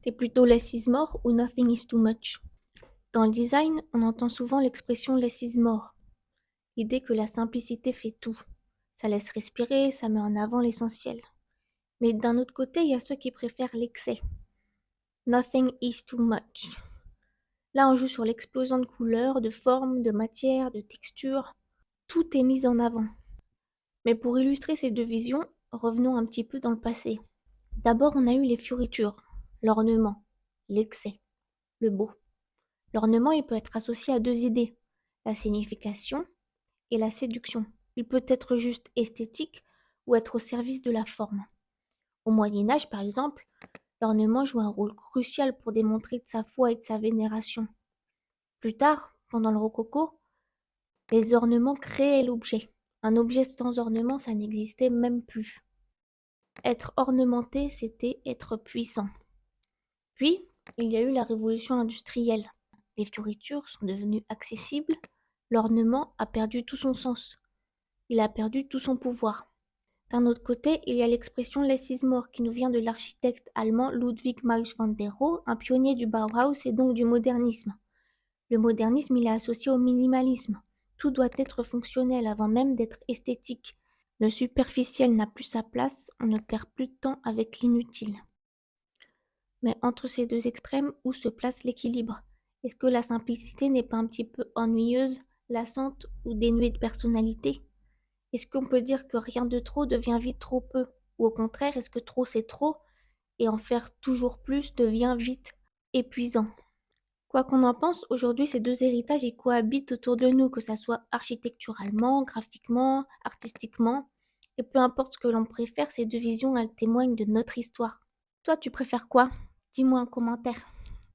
T'es plutôt less is more ou nothing is too much? Dans le design, on entend souvent l'expression less is more, l'idée que la simplicité fait tout. Ça laisse respirer, ça met en avant l'essentiel. Mais d'un autre côté, il y a ceux qui préfèrent l'excès. Nothing is too much. Là, on joue sur l'explosion de couleurs, de formes, de matières, de textures. Tout est mis en avant. Mais pour illustrer ces deux visions, revenons un petit peu dans le passé. D'abord, on a eu les fioritures, l'ornement, l'excès, le beau. L'ornement, il peut être associé à deux idées, la signification et la séduction. Il peut être juste esthétique ou être au service de la forme. Au Moyen Âge, par exemple, l'ornement joue un rôle crucial pour démontrer de sa foi et de sa vénération. Plus tard, pendant le rococo, les ornements créaient l'objet. Un objet sans ornement, ça n'existait même plus. Être ornementé, c'était être puissant. Puis, il y a eu la révolution industrielle. Les fioritures sont devenues accessibles, l'ornement a perdu tout son sens, il a perdu tout son pouvoir. D'un autre côté, il y a l'expression less is more qui nous vient de l'architecte allemand Ludwig Mies van der Rohe, un pionnier du Bauhaus et donc du modernisme. Le modernisme, il est associé au minimalisme. Tout doit être fonctionnel avant même d'être esthétique. Le superficiel n'a plus sa place, on ne perd plus de temps avec l'inutile. Mais entre ces deux extrêmes, où se place l'équilibre? Est-ce que la simplicité n'est pas un petit peu ennuyeuse, lassante ou dénuée de personnalité? Est-ce qu'on peut dire que rien de trop devient vite trop peu? Ou au contraire, est-ce que trop c'est trop et en faire toujours plus devient vite épuisant? Quoi qu'on en pense, aujourd'hui ces deux héritages y cohabitent autour de nous, que ça soit architecturalement, graphiquement, artistiquement. Et peu importe ce que l'on préfère, ces deux visions, elles témoignent de notre histoire. Toi, tu préfères quoi? Dis-moi en commentaire.